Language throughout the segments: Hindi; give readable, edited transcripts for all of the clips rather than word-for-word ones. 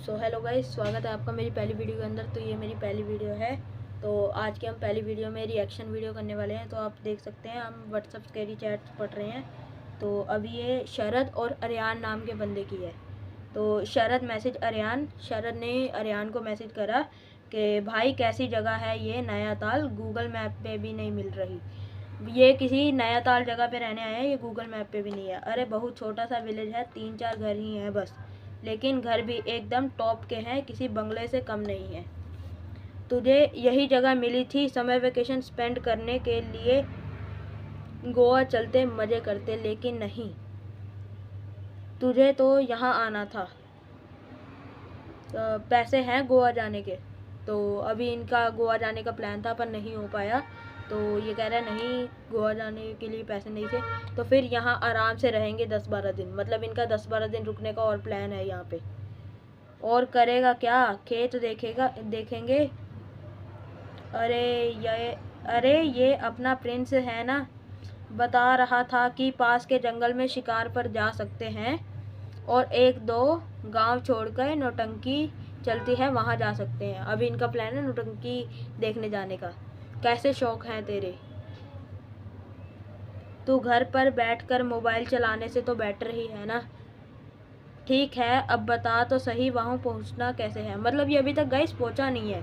सो हेलो गाइस, स्वागत है आपका मेरी पहली वीडियो के अंदर। तो ये मेरी पहली वीडियो है। तो आज की हम पहली वीडियो में रिएक्शन वीडियो करने वाले हैं। तो आप देख सकते हैं हम व्हाट्सअप स्कैरी चैट्स पढ़ रहे हैं। तो अभी ये शरद और अरियान नाम के बंदे की है। तो शरद मैसेज अरियान, शरद ने अरियान को मैसेज करा कि भाई कैसी जगह है ये, नया ताल गूगल मैप पे भी नहीं मिल रही। ये किसी नया ताल जगह पे रहने आया है, ये गूगल मैप पे भी नहीं है। अरे बहुत छोटा सा विलेज है, 3-4 घर ही हैं बस, लेकिन घर भी एकदम टॉप के हैं, किसी बंगले से कम नहीं है। तुझे यही जगह मिली थी समर वेकेशन स्पेंड करने के लिए, गोवा चलते मज़े करते, लेकिन नहीं, तुझे तो यहाँ आना था। पैसे हैं गोवा जाने के। तो अभी इनका गोवा जाने का प्लान था पर नहीं हो पाया। तो ये कह रहा है नहीं, गोवा जाने के लिए पैसे नहीं थे, तो फिर यहाँ आराम से रहेंगे 10-12 दिन। मतलब इनका 10-12 दिन रुकने का और प्लान है यहाँ पे। और करेगा क्या, खेत देखेंगे। अरे ये अपना प्रिंस है ना, बता रहा था कि पास के जंगल में शिकार पर जा सकते हैं और 1-2 गांव छोड़कर नौटंकी चलती है, वहां जा सकते हैं। अभी इनका प्लान है नौटंकी देखने जाने का। कैसे शौक हैं तेरे, तू घर पर बैठकर मोबाइल चलाने से तो बेटर ही है ना। ठीक है, अब बता तो सही वहाँ पहुँचना कैसे है। मतलब ये अभी तक गाइस पहुँचा नहीं है।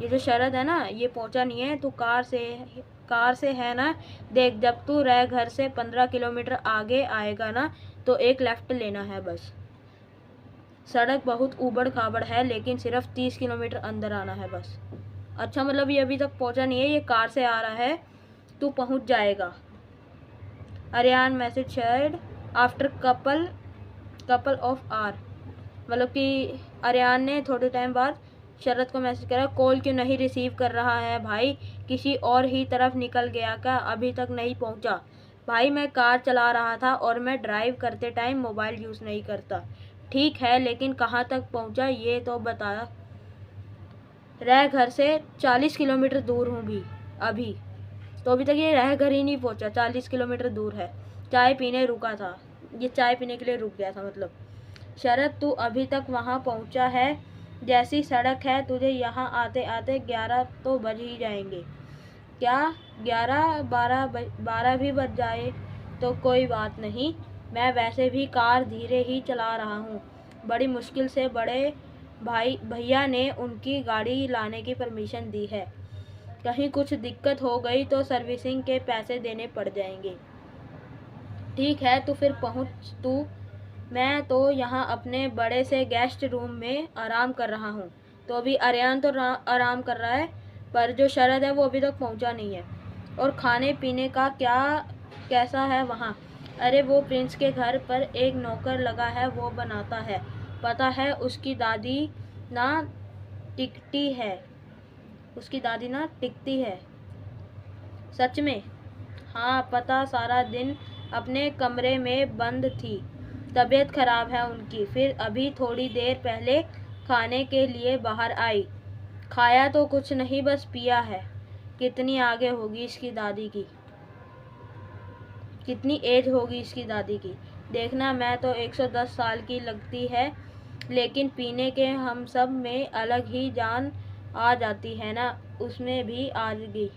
ये जो शरद है ना, ये पहुँचा नहीं है। तू कार से है ना, देख जब तू रह घर से 15 किलोमीटर आगे आएगा ना, तो एक लेफ्ट लेना है बस। सड़क बहुत ऊबड़ खाबड़ है, लेकिन सिर्फ 30 किलोमीटर अंदर आना है बस। अच्छा, मतलब ये अभी तक पहुँचा नहीं है, ये कार से आ रहा है, तू पहुँच जाएगा। Ariyan message shared after couple of hour. मतलब कि अरियान ने थोड़े टाइम बाद शरद को मैसेज करा, कॉल क्यों नहीं रिसीव कर रहा है भाई, किसी और ही तरफ निकल गया क्या, अभी तक नहीं पहुंचा। भाई मैं कार चला रहा था और मैं ड्राइव करते टाइम मोबाइल यूज़ नहीं करता। ठीक है, लेकिन कहाँ तक पहुंचा ये तो बता। रह घर से 40 किलोमीटर दूर हूँ भी अभी। तो अभी तक ये रह घर ही नहीं पहुंचा, 40 किलोमीटर दूर है। चाय पीने रुका था, ये चाय पीने के लिए रुक गया था। मतलब शरद तू अभी तक वहाँ पहुँचा है, जैसी सड़क है तुझे यहाँ आते आते 11 तो बज ही जाएंगे। क्या 11-12 भी बज जाए तो कोई बात नहीं, मैं वैसे भी कार धीरे ही चला रहा हूँ। बड़ी मुश्किल से बड़े भैया ने उनकी गाड़ी लाने की परमिशन दी है। कहीं कुछ दिक्कत हो गई तो सर्विसिंग के पैसे देने पड़ जाएंगे। ठीक है, तो फिर पहुँच तू। मैं तो यहाँ अपने बड़े से गेस्ट रूम में आराम कर रहा हूँ। तो अभी अरियान तो आराम कर रहा है, पर जो शरद है वो अभी तक पहुँचा नहीं है। और खाने पीने का कैसा है वहाँ। अरे वो प्रिंस के घर पर एक नौकर लगा है, वो बनाता है। पता है उसकी दादी ना टिकती है। सच में? हाँ पता, सारा दिन अपने कमरे में बंद थी, तबीयत खराब है उनकी। फिर अभी थोड़ी देर पहले खाने के लिए बाहर आई। खाया तो कुछ नहीं, बस पिया है। कितनी आगे होगी इसकी दादी की, कितनी एज होगी इसकी दादी की। देखना, मैं तो 110 साल की लगती है, लेकिन पीने के हम सब में अलग ही जान आ जाती है ना, उसमें भी आ गई।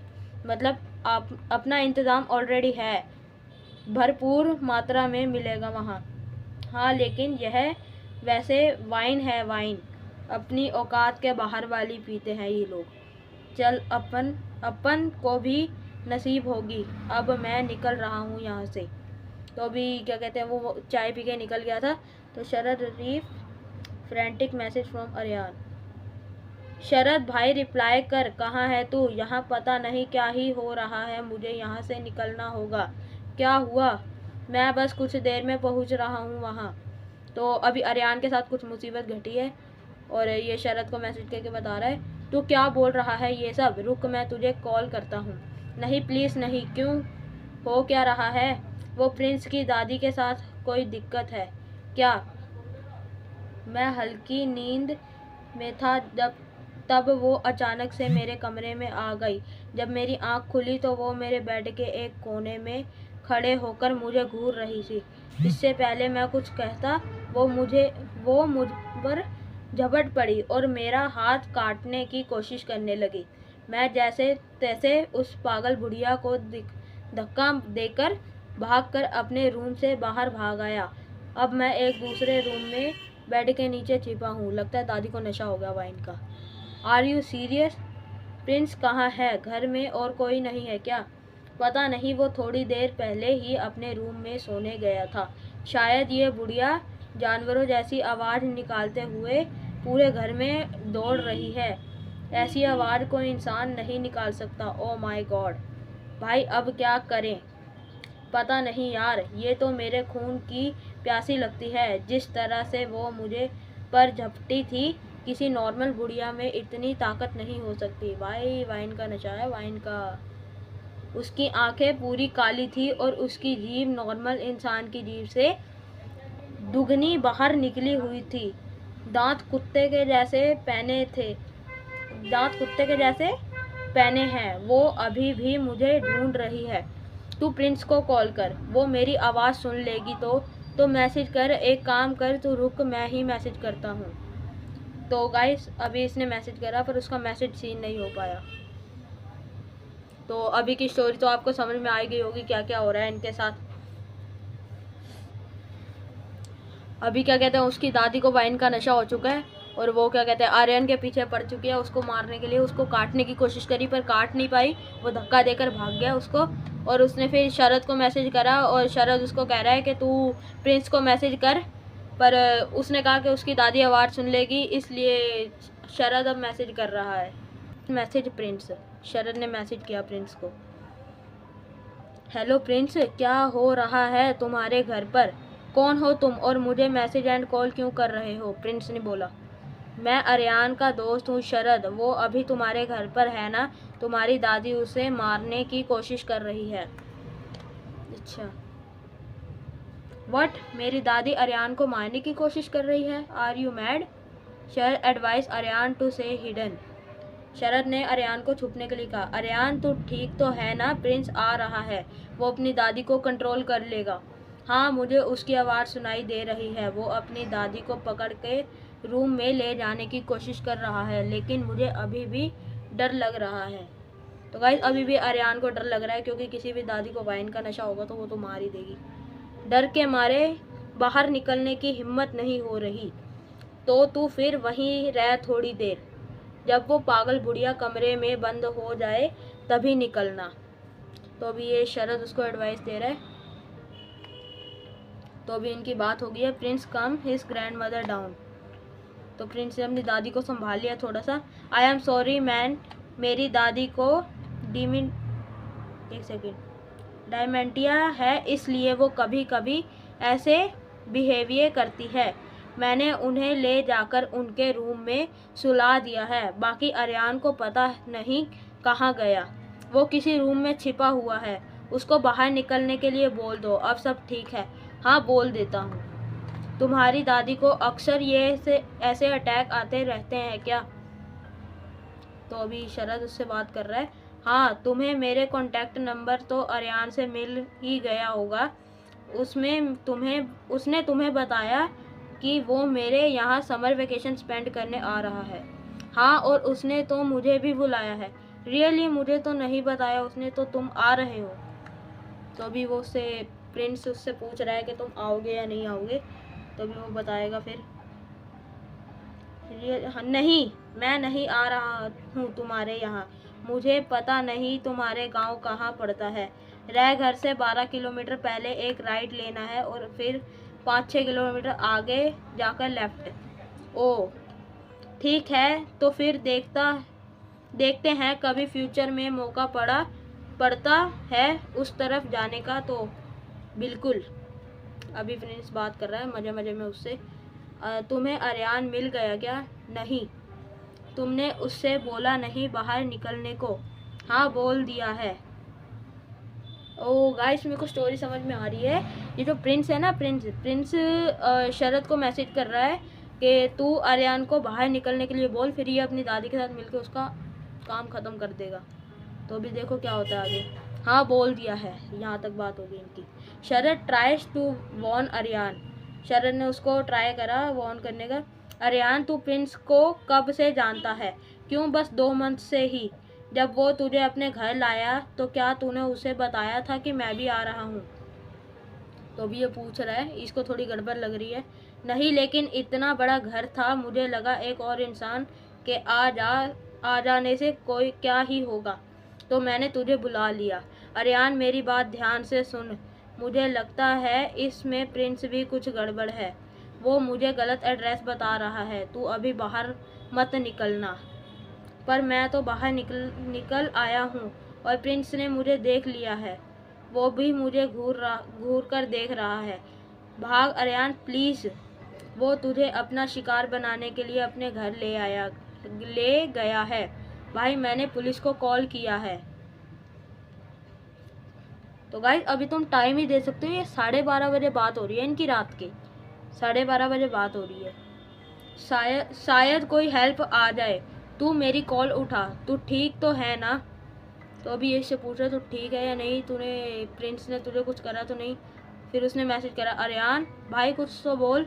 मतलब आप अपना इंतज़ाम ऑलरेडी है, भरपूर मात्रा में मिलेगा वहाँ। हाँ लेकिन यह वैसे वाइन है, वाइन अपनी औकात के बाहर वाली पीते हैं ये लोग। चल अपन को भी नसीब होगी। अब मैं निकल रहा हूँ यहाँ से। तो अभी क्या कहते हैं, वो चाय पी के निकल गया था। तो शरद रीफ frantic message from Ariyan. Sharad भाई रिप्लाई कर, कहाँ है तू, यहाँ पता नहीं क्या ही हो रहा है, मुझे यहाँ से निकलना होगा। क्या हुआ? मैं बस कुछ देर में पहुँच रहा हूँ वहाँ। तो अभी अरियान के साथ कुछ मुसीबत घटी है और ये शरद को मैसेज करके बता रहा है, तू क्या बोल रहा है ये सब, रुक मैं तुझे कॉल करता हूँ। नहीं प्लीज़ नहीं। क्यों, हो क्या रहा है? वो प्रिंस की दादी के साथ कोई दिक्कत है क्या? मैं हल्की नींद में था तब वो अचानक से मेरे कमरे में आ गई। जब मेरी आँख खुली तो वो मेरे बेड के एक कोने में खड़े होकर मुझे घूर रही थी। इससे पहले मैं कुछ कहता वो मुझ पर झपट पड़ी और मेरा हाथ काटने की कोशिश करने लगी। मैं जैसे तैसे उस पागल बुढ़िया को धक्का देकर भागकर अपने रूम से बाहर भाग आया। अब मैं एक दूसरे रूम में बेड के नीचे छिपा हूँ। लगता है दादी को नशा हो गया वाइन का। Are you serious? प्रिंस कहाँ है? घर में और कोई नहीं है क्या? पता नहीं, वो थोड़ी देर पहले ही अपने रूम में सोने गया था। शायद ये बुढ़िया जानवरों जैसी आवाज़ निकालते हुए पूरे घर में दौड़ रही है। ऐसी आवाज़ कोई इंसान नहीं निकाल सकता। Oh my God. भाई अब क्या करें? पता नहीं यार, ये तो मेरे खून की प्यासी लगती है। जिस तरह से वो मुझे पर झपटी थी, किसी नॉर्मल बुढ़िया में इतनी ताकत नहीं हो सकती। भाई वाइन का नशा है, वाइन का। उसकी आंखें पूरी काली थी और उसकी जीभ नॉर्मल इंसान की जीभ से दुगनी बाहर निकली हुई थी। दांत कुत्ते के जैसे पहने हैं। वो अभी भी मुझे ढूंढ रही है। तू प्रिंस को कॉल कर, वो मेरी आवाज़ सुन लेगी तो मैसेज कर। एक काम कर, तू रुक, मैं ही मैसेज करता हूँ। तो गाइस अभी इसने मैसेज करा पर उसका मैसेज सीन नहीं हो पाया। तो अभी की स्टोरी तो आपको समझ में आ गई होगी क्या क्या हो रहा है इनके साथ। अभी क्या कहते हैं, उसकी दादी को वाइन का नशा हो चुका है और वो क्या कहते हैं आर्यन के पीछे पड़ चुकी है। उसको मारने के लिए उसको काटने की कोशिश करी पर काट नहीं पाई। वो धक्का देकर भाग गया उसको। और उसने फिर शरद को मैसेज करा और शरद उसको कह रहा है कि तू प्रिंस को मैसेज कर, पर उसने कहा कि उसकी दादी आवाज़ सुन लेगी, इसलिए शरद अब मैसेज कर रहा है। Message Prince. शरद ने मैसेज किया प्रिंस को। हेलो प्रिंस, क्या हो रहा है तुम्हारे घर पर? कौन हो तुम और मुझे मैसेज एंड कॉल क्यों कर रहे हो? प्रिंस ने बोला। मैं अरियान का दोस्त हूँ शरद। वो अभी तुम्हारे घर पर है ना? तुम्हारी दादी उसे मारने की कोशिश कर रही है। अच्छा, व्हाट? मेरी दादी अरियान को मारने की कोशिश कर रही है? Are you mad? Sharad advice Ariyan to say hidden. Sharad ने अरियान को छुपने के लिए कहा। अरियान तू ठीक तो है ना? प्रिंस आ रहा है, वो अपनी दादी को कंट्रोल कर लेगा। हाँ, मुझे उसकी आवाज़ सुनाई दे रही है। वो अपनी दादी को पकड़ के रूम में ले जाने की कोशिश कर रहा है, लेकिन मुझे अभी भी डर लग रहा है। तो गाइस अभी भी अरियान को डर लग रहा है क्योंकि किसी भी दादी को वाइन का नशा होगा तो वो तो मार ही देगी। डर के मारे बाहर निकलने की हिम्मत नहीं हो रही। तो तू फिर वहीं रह थोड़ी देर। जब वो पागल बुढ़िया कमरे में बंद हो जाए तभी निकलना। तो अभी ये शरद उसको एडवाइस दे रहा है। तो अभी इनकी बात हो गई है। प्रिंस कम हिज ग्रैंड मदर डाउन। तो प्रिंस ने अपनी दादी को संभाल लिया थोड़ा सा। आई एम सॉरी मैन, मेरी दादी को डायमेंटिया है, इसलिए वो कभी कभी ऐसे बिहेवियर करती है। मैंने उन्हें ले जाकर उनके रूम में सुला दिया है। बाकी अरियान को पता नहीं कहाँ गया। वो किसी रूम में छिपा हुआ है। उसको बाहर निकलने के लिए बोल दो। अब सब ठीक है? हाँ, बोल देता हूँ। तुम्हारी दादी को अक्सर ऐसे अटैक आते रहते हैं क्या? तो अभी शरद उससे बात कर रहा है। हाँ, तुम्हें मेरे कॉन्टैक्ट नंबर तो अरियान से मिल ही गया होगा। उसने तुम्हें बताया कि वो मेरे यहाँ समर वेकेशन स्पेंड करने आ रहा है। हाँ, और उसने तो मुझे भी बुलाया है। रियली? मुझे तो नहीं बताया उसने। तो तुम आ रहे हो? तो अभी वो प्रिंस उससे पूछ रहा है कि तुम आओगे या नहीं आओगे। तो अभी वो बताएगा फिर। नहीं, मैं नहीं आ रहा हूँ तुम्हारे यहाँ। मुझे पता नहीं तुम्हारे गांव कहाँ पड़ता है। रह घर से 12 किलोमीटर पहले एक राइट लेना है और फिर 5-6 किलोमीटर आगे जाकर लेफ्ट। ओह ठीक है, तो फिर देखते हैं कभी फ्यूचर में मौका पड़ता है उस तरफ जाने का तो बिल्कुल। अभी प्रिंस बात कर रहा है मजे मजे में उससे। तुम्हें अरियान मिल गया क्या? नहीं। तुमने उससे बोला नहीं बाहर निकलने को? हाँ, बोल दिया है। ओह गाइस, मेरे को स्टोरी समझ में आ रही है। ये जो प्रिंस है ना, प्रिंस शरद को मैसेज कर रहा है कि तू अरियान को बाहर निकलने के लिए बोल, फिर ये अपनी दादी के साथ मिलकर उसका काम ख़त्म कर देगा। तो अभी देखो क्या होता है आगे। हाँ, बोल दिया है। यहाँ तक बात होगी इनकी। शरद ट्राइज टू वॉर्न अरियान। शरद ने उसको ट्राई करा वॉर्न करने का। अरियान तू प्रिंस को कब से जानता है? क्यों बस 2 मंथ से ही? जब वो तुझे अपने घर लाया तो क्या तूने उसे बताया था कि मैं भी आ रहा हूँ? तो अभी ये पूछ रहा है, इसको थोड़ी गड़बड़ लग रही है। नहीं, लेकिन इतना बड़ा घर था, मुझे लगा एक और इंसान के आ जाने से कोई क्या ही होगा, तो मैंने तुझे बुला लिया। अरियान मेरी बात ध्यान से सुन, मुझे लगता है इसमें प्रिंस भी कुछ गड़बड़ है। वो मुझे गलत एड्रेस बता रहा है। तू अभी बाहर मत निकलना। पर मैं तो बाहर निकल आया हूँ और प्रिंस ने मुझे देख लिया है। वो भी मुझे घूर कर देख रहा है। भाग अरियान प्लीज़। वो तुझे अपना शिकार बनाने के लिए अपने घर ले गया है। भाई मैंने पुलिस को कॉल किया है। तो गाइस अभी तुम टाइम ही दे सकते हो। ये 12:30 बजे बात हो रही है इनकी, रात के 12:30 बजे बात हो रही है। शायद कोई हेल्प आ जाए। तू मेरी कॉल उठा। तू ठीक तो है ना? तो अभी ये इससे पूछ रहा है, तू ठीक है या नहीं? प्रिंस ने तुझे कुछ करा तो नहीं? फिर उसने मैसेज करा, अरियान भाई कुछ तो बोल।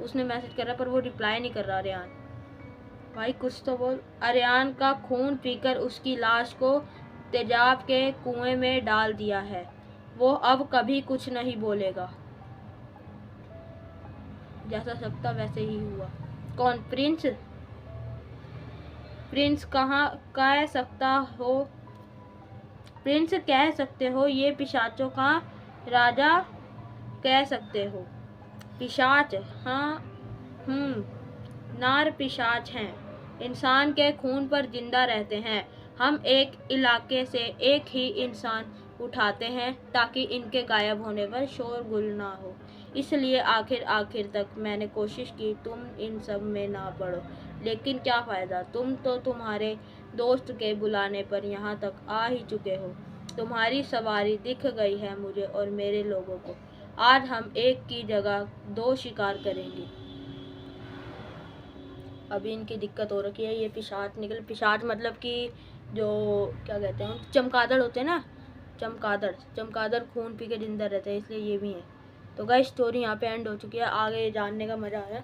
उसने मैसेज करा पर वो रिप्लाई नहीं कर रहा। अरियान भाई कुछ तो बोल। अरियान का खून पीकर उसकी लाश को तेजाब के कुएं में डाल दिया है। वो अब कभी कुछ नहीं बोलेगा। जैसा सकता वैसे ही हुआ। कौन? प्रिंस? प्रिंस कहाँ कह सकता हो? प्रिंस कह सकते हो, ये पिशाचों का राजा कह सकते हो। पिशाच? हाँ, नार पिशाच हैं। इंसान के खून पर जिंदा रहते हैं। हम एक इलाके से एक ही इंसान उठाते हैं ताकि इनके गायब होने पर शोरगुल ना हो। इसलिए आखिर तक मैंने कोशिश की तुम इन सब में ना पड़ो, लेकिन क्या फ़ायदा? तुम तो तुम्हारे दोस्त के बुलाने पर यहाँ तक आ ही चुके हो। तुम्हारी सवारी दिख गई है मुझे और मेरे लोगों को। आज हम एक की जगह 2 शिकार करेंगे। अभी इनकी दिक्कत हो रखी है। ये पिशाच मतलब कि जो क्या कहते हैं, चमगादड़ होते हैं ना, चमगादड़ खून पी के जिंदा रहते हैं, इसलिए ये भी हैं। तो गाइस स्टोरी यहाँ पे एंड हो चुकी है। आगे जानने का मज़ा आया।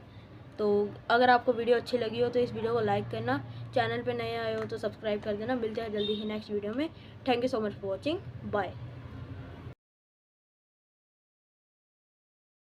तो अगर आपको वीडियो अच्छी लगी हो तो इस वीडियो को लाइक करना, चैनल पे नए आए हो तो सब्सक्राइब कर देना। मिलते हैं जल्दी ही नेक्स्ट वीडियो में। Thank you so much for watching. Bye.